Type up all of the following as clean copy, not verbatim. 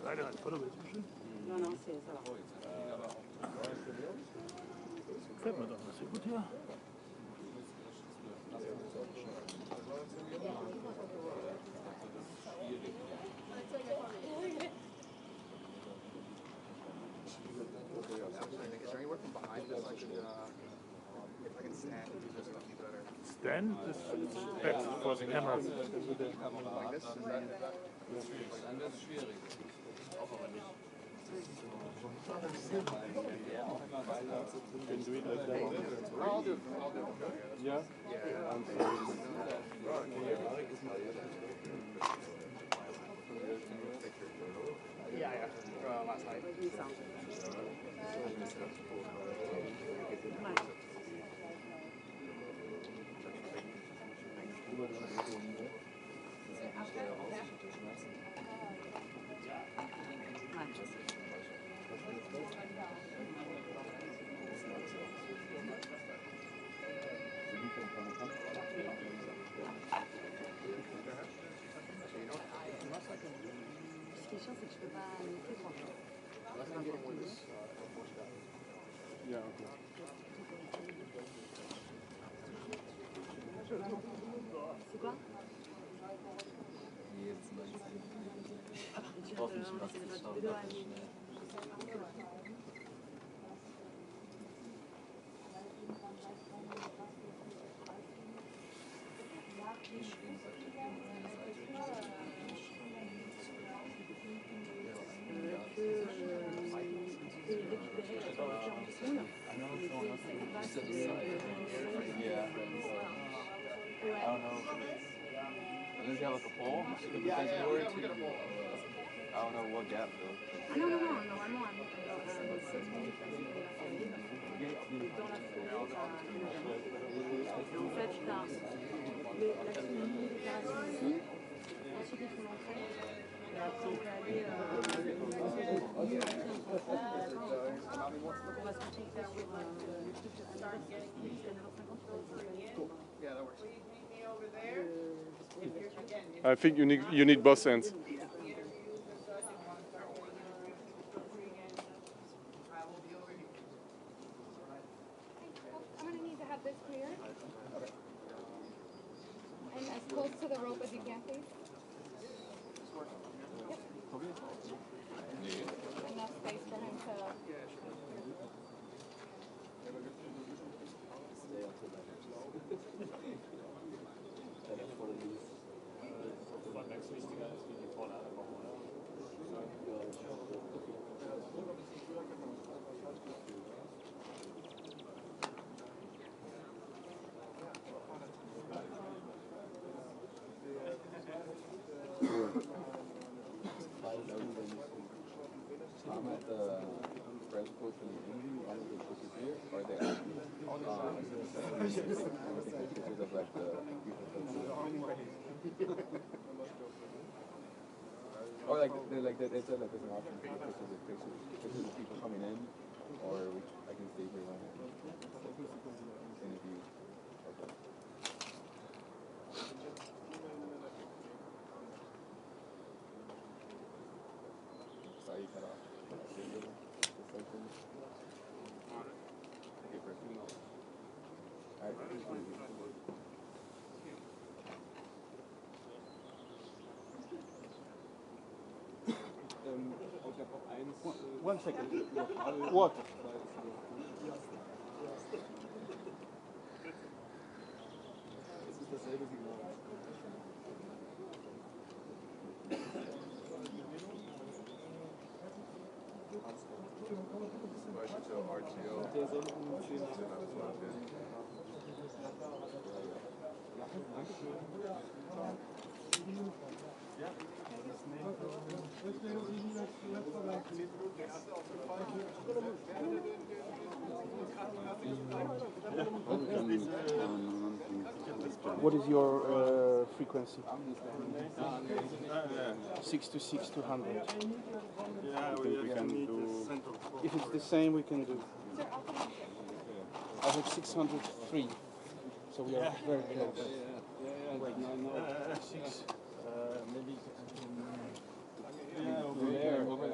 Non, non, ça va. Gefällt mir doch, das ist gut hier. Is there anywhere from behind this I could, if I can stand and do this, that'd be better. Stand is back for the camera. Like this, is that? I'll do it. Yeah? Yeah, last night. Ce qui est chiant, c'est que je peux pas monter 3 fois. Ja, okay. C'est quoi? I don't know. Unless you have like a pole, you can potentially work. I don't know what gap though. Ah non, non, non, normalement, à 7 minutes, dans la foulée, et en fait, tu as la mini-déclaration ici, ensuite il faut l'entrée, et après on peut aller on va se concentrer sur le truc à 9h50. Yeah, that works. I think you need both ends. I'm going to need to have this clear. And as close to the rope as you can, please. Yep. Enough space for him to... I'm at the Firstpost in the evening. I'm going to put it here, or they ask me. Pictures of like the or like they said like there's an option for pictures of people coming in, or I can stay here and interview. Okay. Sorry, you cut off. Okay, perfect. All right. One second. What? What is your frequency? 6 to 100. Yeah, we can do. If it's the same, we can do. I have 603, so we are very close. Wait, no. 6, maybe. Over there.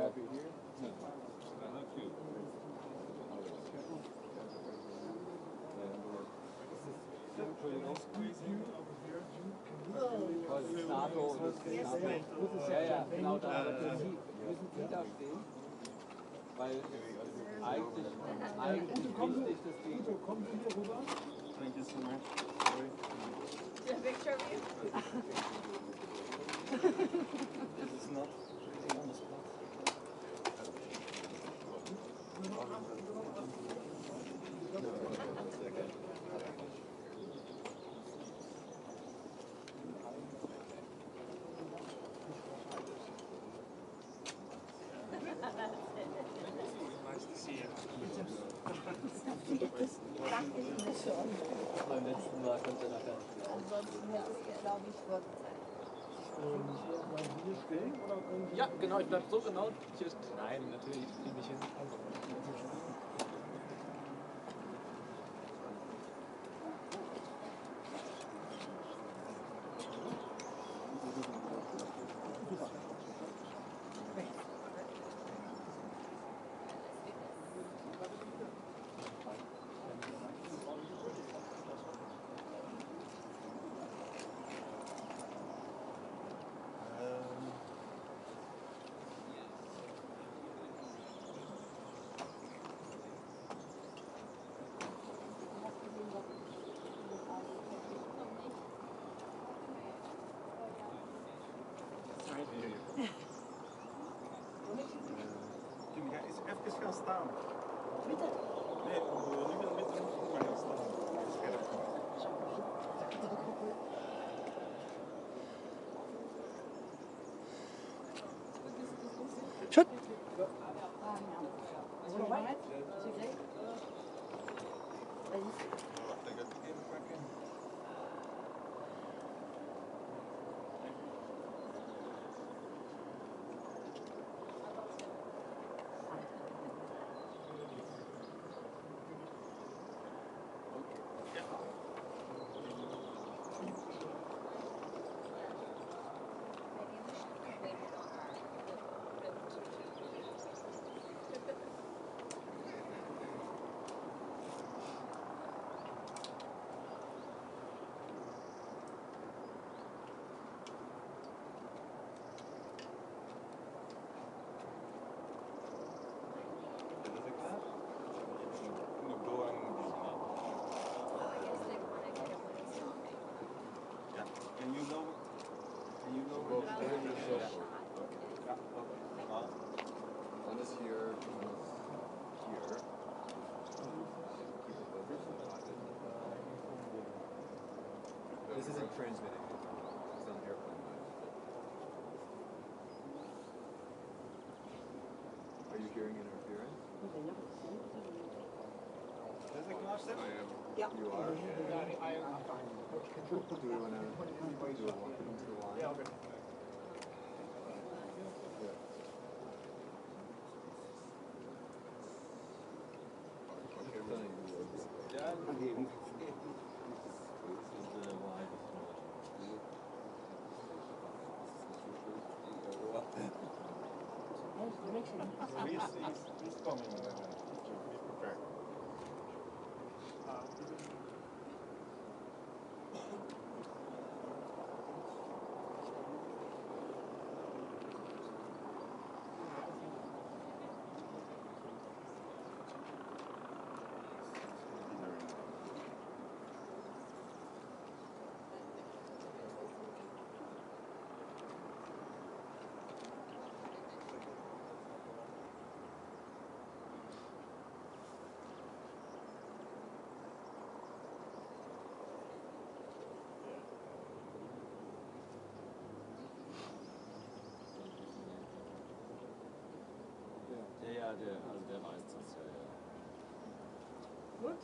Entschuldigung. Das ist NATO. Ja, ja, genau da. Aber müssen Sie da stehen? Weil eigentlich wichtig, dass die... Thank you so much. Do you have a picture of you? This is not really on the spot. Nice to see you. Das dachte ich mir schon. Beim letzten Mal konnte er nachher. Ansonsten hätte es, glaube ich, Vorzeit. Ja, genau, ich bleib so genau. Hier ist, nein, natürlich, ich kriege mich hin. Kun jij eens even gaan staan? Bitte. Nee, nu wil ik niet maar gaan staan. Ah, non. Est-ce que je peux mettre? C'est gré? Vas-y. Can you know? One is here, one is here. This isn't transmitting. It's on airplane mode. Are you hearing interference? Is it klaar staan? Ja. You are? Do we want to do a walk into the line? Ja, oké. He's coming. Be prepared. Ja, der weiß das, ja. Gut.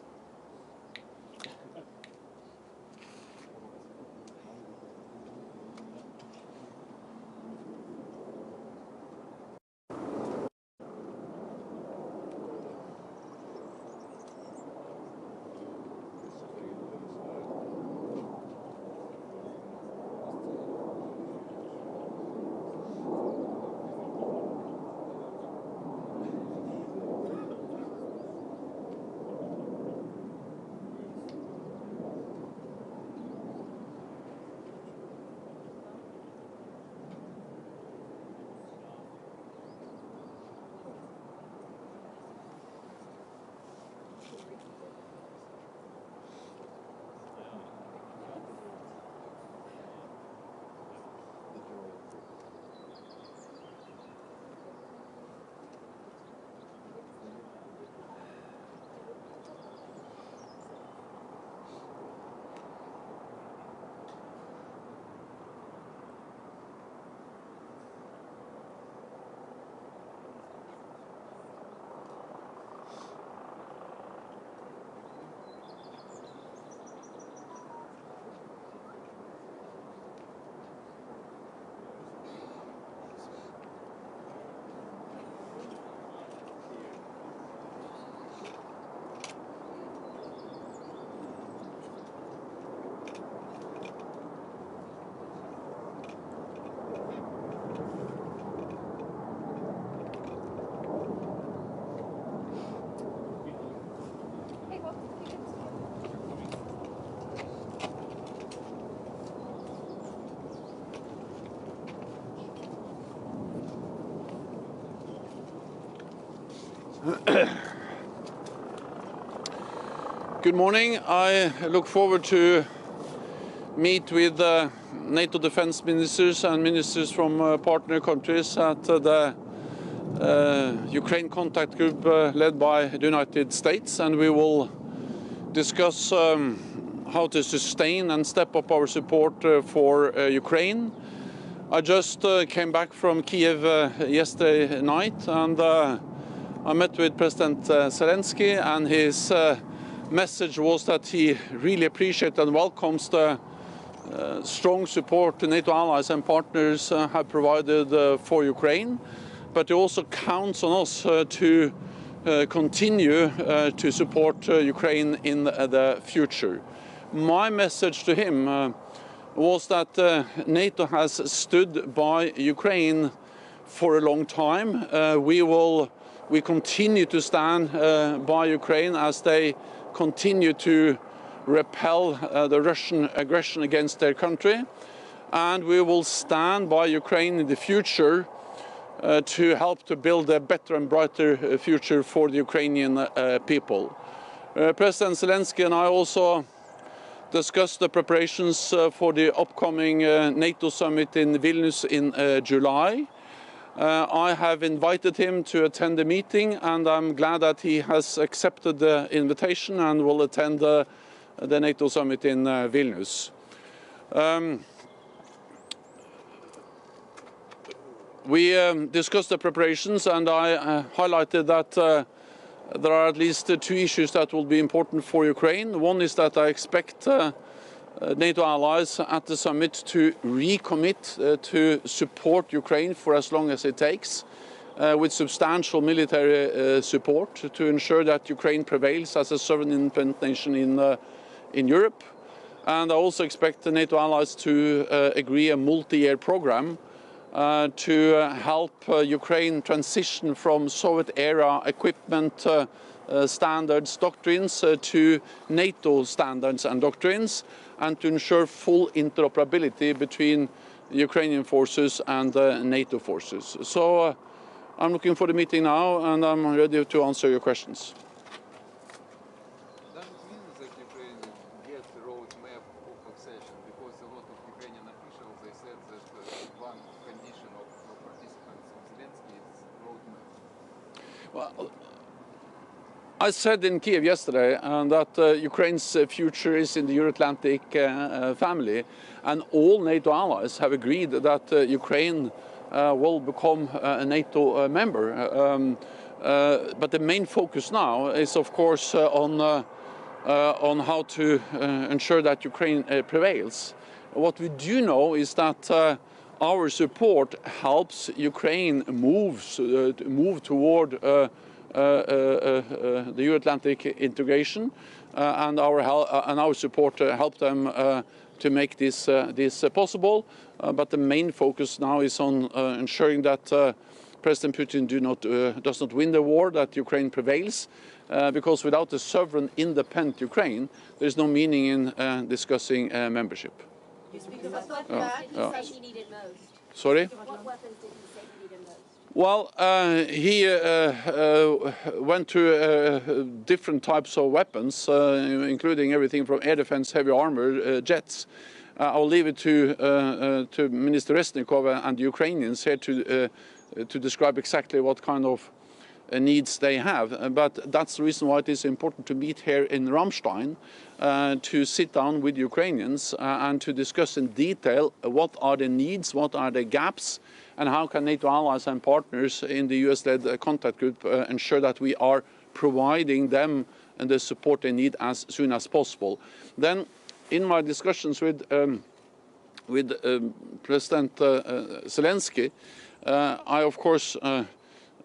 Good morning. I look forward to meet with NATO defense ministers and ministers from partner countries at the Ukraine contact group led by the United States, and we will discuss how to sustain and step up our support for Ukraine. I just came back from Kiev yesterday night, and I met with President Zelensky, and his message was that he really appreciates and welcomes the strong support the NATO allies and partners have provided for Ukraine, but he also counts on us to continue to support Ukraine in the future. My message to him was that NATO has stood by Ukraine for a long time. We continue to stand by Ukraine as they continue to repel the Russian aggression against their country, and we will stand by Ukraine in the future to help to build a better and brighter future for the Ukrainian people. President Zelensky and I also discussed the preparations for the upcoming NATO summit in Vilnius in July. I have invited him to attend the meeting, and I'm glad that he has accepted the invitation and will attend the NATO summit in Vilnius. We discussed the preparations, and I highlighted that there are at least two issues that will be important for Ukraine. One is that I expect NATO allies at the summit to recommit to support Ukraine for as long as it takes, with substantial military support to ensure that Ukraine prevails as a sovereign independent nation in Europe. And I also expect the NATO allies to agree a multi-year program to help Ukraine transition from Soviet-era equipment standards, doctrines to NATO standards and doctrines, and to ensure full interoperability between Ukrainian forces and NATO forces. So I'm looking for the meeting now, and I'm ready to answer your questions. Does it mean that Ukraine gets the roadmap of accession? Because a lot of Ukrainian officials, they said that one condition of participants of Zelensky is roadmap. Well, I said in Kiev yesterday that Ukraine's future is in the Euro-Atlantic family, and all NATO allies have agreed that Ukraine will become a NATO member. But the main focus now is, of course, on how to ensure that Ukraine prevails. What we do know is that our support helps Ukraine move toward the Euro-Atlantic integration, and our support help them to make this possible. But the main focus now is on ensuring that President Putin does not win the war, that Ukraine prevails, because without a sovereign, independent Ukraine, there is no meaning in discussing membership. What weapons did he say he needed most? Sorry? What weapons did he say he needed most? Well, he went to different types of weapons, including everything from air defense, heavy armor, jets. I'll leave it to Minister Resnikov and the Ukrainians here to describe exactly what kind of needs they have. But that's the reason why it is important to meet here in Ramstein, to sit down with Ukrainians and to discuss in detail what are the needs, what are the gaps, and how can NATO allies and partners in the US-led contact group ensure that we are providing them the support they need as soon as possible. Then, in my discussions with President Zelensky, I of course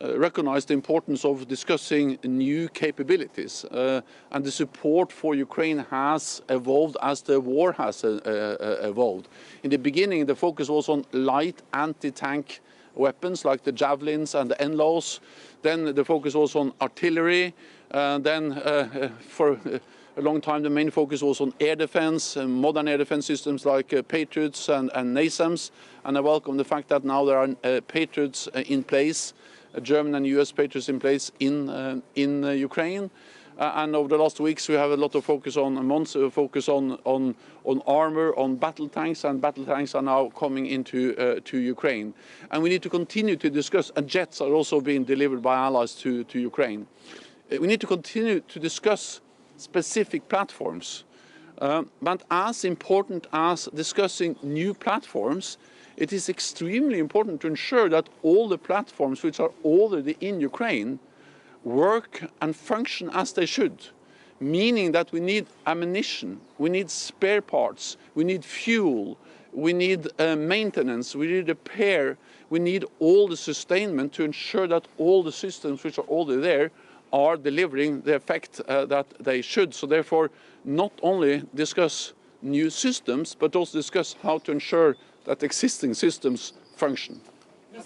recognize the importance of discussing new capabilities, and the support for Ukraine has evolved as the war has evolved. In the beginning, the focus was on light anti-tank weapons like the javelins and the NLAWs. Then the focus was on artillery. Then for a long time, the main focus was on air defense, modern air defense systems like Patriots and NASAMS. And I welcome the fact that now there are Patriots in place German and US patriots in place in Ukraine. And over the last weeks, we have a lot of focus on months, focus on armor, on battle tanks, and battle tanks are now coming into to Ukraine. And we need to continue to discuss, and jets are also being delivered by allies to Ukraine. We need to continue to discuss specific platforms. But as important as discussing new platforms, it is extremely important to ensure that all the platforms which are already in Ukraine work and function as they should, meaning that we need ammunition, we need spare parts, we need fuel, we need maintenance, we need repair, we need all the sustainment to ensure that all the systems which are already there are delivering the effect that they should. So therefore, not only discuss new systems, but also discuss how to ensure that existing systems function. Does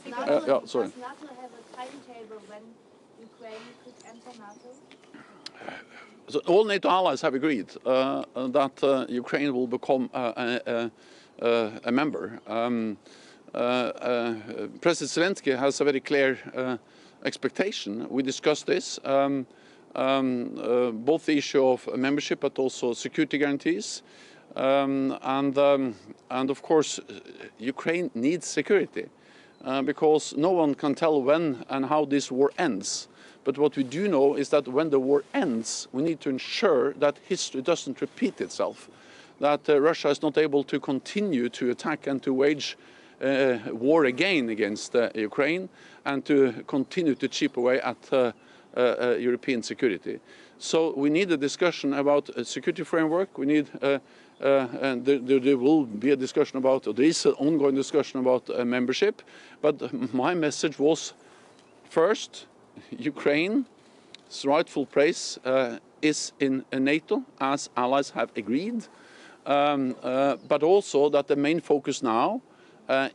sorry. NATO have a timetable when Ukraine could enter NATO? So all NATO allies have agreed that Ukraine will become a member. President Zelensky has a very clear expectation. We discussed this, both the issue of membership but also security guarantees. And of course, Ukraine needs security because no one can tell when and how this war ends. But what we do know is that when the war ends, we need to ensure that history doesn't repeat itself, that Russia is not able to continue to attack and to wage war again against Ukraine and to continue to chip away at European security. So we need a discussion about a security framework. We need, and there will be a discussion about, or there is an ongoing discussion about membership. But my message was, first, Ukraine's rightful place is in NATO, as allies have agreed, but also that the main focus now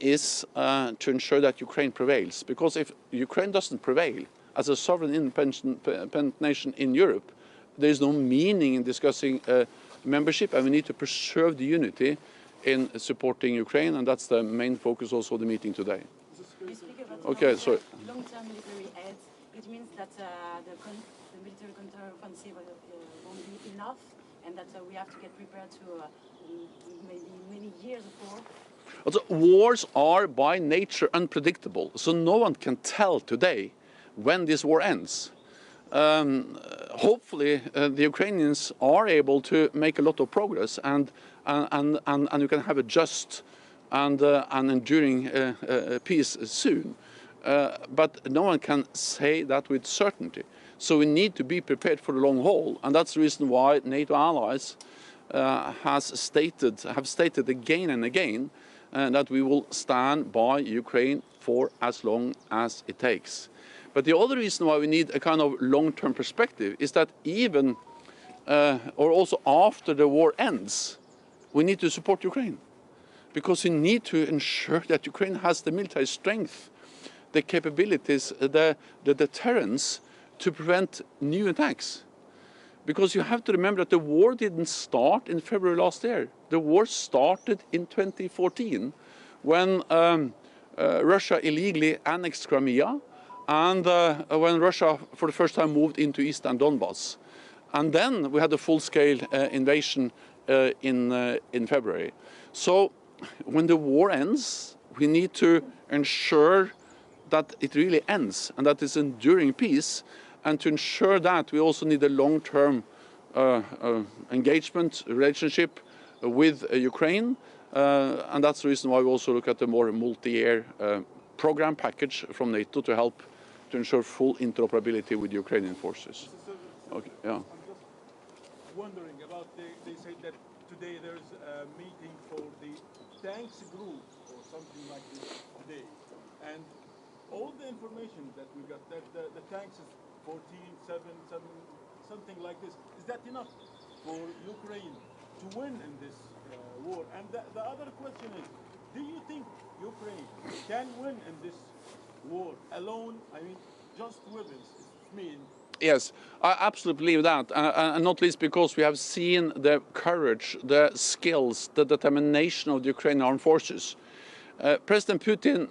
is to ensure that Ukraine prevails. Because if Ukraine doesn't prevail as a sovereign independent nation in Europe, there is no meaning in discussing membership, and we need to preserve the unity in supporting Ukraine, and that's the main focus also of the meeting today. You speak about Okay, sorry. long-term military aid. It means that the military counteroffensive won't be enough, and that we have to get prepared to maybe many years before. Also, wars are by nature unpredictable, so no one can tell today when this war ends. Hopefully, the Ukrainians are able to make a lot of progress, and you can have a just and enduring peace soon. But no one can say that with certainty. So we need to be prepared for the long haul, and that's the reason why NATO allies have stated again and again that we will stand by Ukraine for as long as it takes. But the other reason why we need a kind of long-term perspective is that even, or also after the war ends, we need to support Ukraine. Because we need to ensure that Ukraine has the military strength, the capabilities, the deterrence to prevent new attacks. Because you have to remember that the war didn't start in February last year. The war started in 2014 when Russia illegally annexed Crimea, and when Russia for the first time moved into eastern Donbass. And then we had a full-scale invasion in February. So when the war ends, we need to ensure that it really ends and that it's enduring peace. And to ensure that, we also need a long-term engagement, relationship with Ukraine. And that's the reason why we also look at the more multi-year program package from NATO to help to ensure full interoperability with Ukrainian forces. Okay, yeah. I'm just wondering about, they say that today there's a meeting for the tanks group or something like this today. And all the information that we got, that the tanks is 14, 7, something like this. Is that enough for Ukraine to win in this war? And the other question is, do you think Ukraine can win in this war alone? I mean, just weapons. Yes, I absolutely believe that, and not least because we have seen the courage, the skills, the determination of the Ukrainian armed forces. President Putin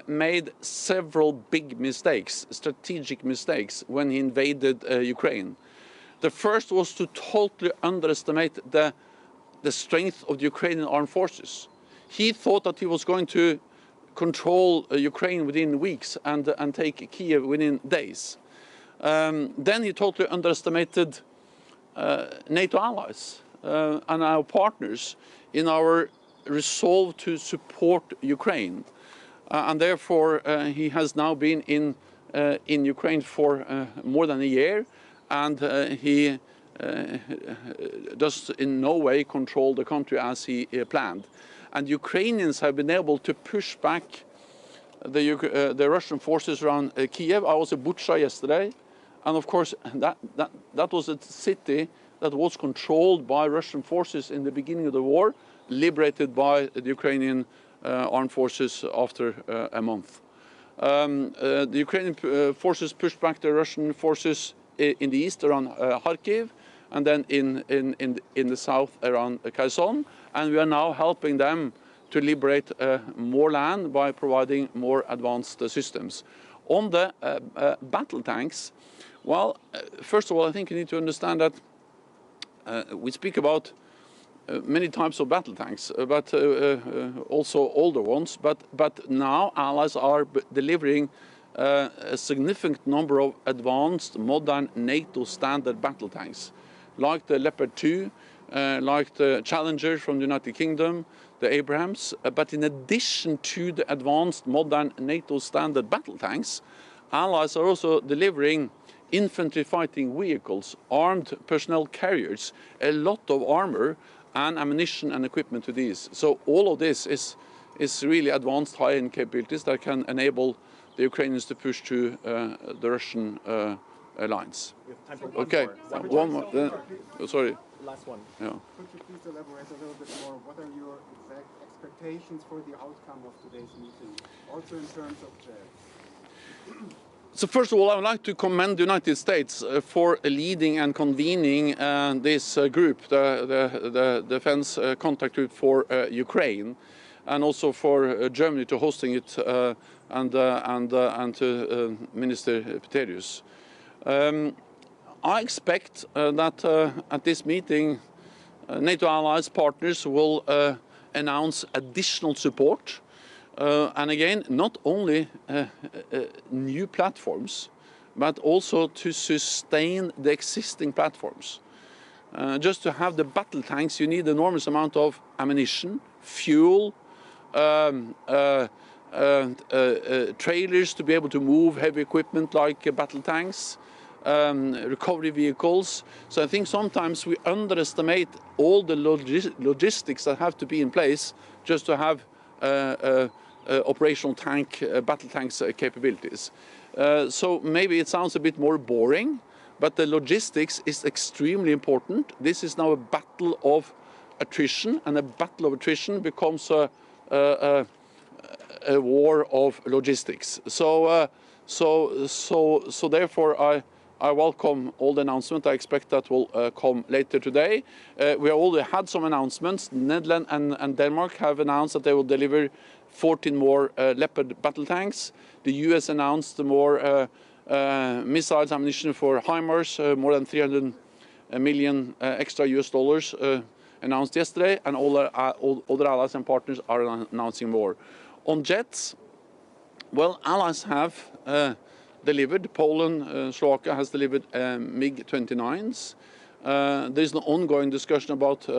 made several big mistakes, strategic mistakes, when he invaded Ukraine. The first was to totally underestimate the strength of the Ukrainian armed forces. He thought that he was going to control Ukraine within weeks and take Kiev within days. Then he totally underestimated NATO allies and our partners in our resolve to support Ukraine. And therefore he has now been in Ukraine for more than a year, and he does in no way control the country as he planned. And Ukrainians have been able to push back the Russian forces around Kiev. I was in Bucha yesterday, and of course that was a city that was controlled by Russian forces in the beginning of the war, liberated by the Ukrainian armed forces after a month. The Ukrainian forces pushed back the Russian forces in the east around Kharkiv, and then in the south around Kherson, and we are now helping them to liberate more land by providing more advanced systems. On the battle tanks, well, first of all, I think you need to understand that we speak about many types of battle tanks, but also older ones. But now allies are delivering a significant number of advanced, modern NATO standard battle tanks, like the Leopard 2, like the Challenger from the United Kingdom, the Abrams. But in addition to the advanced, modern NATO standard battle tanks, allies are also delivering infantry fighting vehicles, armed personnel carriers, a lot of armor and ammunition and equipment to these. So all of this is really advanced high-end capabilities that can enable the Ukrainians to push to the Russian lines. We have time for one Okay, more. one more. Sorry. Last one. Yeah. Could you please elaborate a little bit more? What are your exact expectations for the outcome of today's meeting, also in terms of jets? So first of all, I would like to commend the United States for leading and convening this group, the Defense Contact Group for Ukraine, and also for Germany to hosting it, and to Minister Peterius. I expect that at this meeting, NATO allies, partners will announce additional support. And again, not only new platforms, but also to sustain the existing platforms. Just to have the battle tanks, you need an enormous amount of ammunition, fuel, trailers to be able to move heavy equipment like battle tanks, recovery vehicles. So I think sometimes we underestimate all the logistics that have to be in place just to have operational battle tanks capabilities. So maybe it sounds a bit more boring, but the logistics is extremely important. This is now a battle of attrition, and a battle of attrition becomes a war of logistics. So therefore I welcome all the announcements. I expect that will come later today. We already had some announcements. Netherlands and Denmark have announced that they will deliver 14 more Leopard battle tanks. The US announced more missiles, ammunition for HIMARS, more than 300 million extra US dollars announced yesterday, and all other allies and partners are announcing more. On jets, well, allies have delivered. Poland, Slovakia has delivered MiG-29s. There is an ongoing discussion about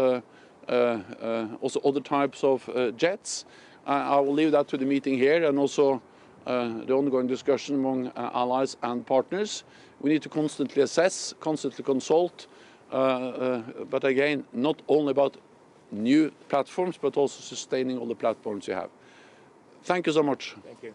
also other types of jets. I will leave that to the meeting here, and also the ongoing discussion among allies and partners. We need to constantly assess, constantly consult, but again, not only about new platforms, but also sustaining all the platforms you have. Thank you so much. Thank you.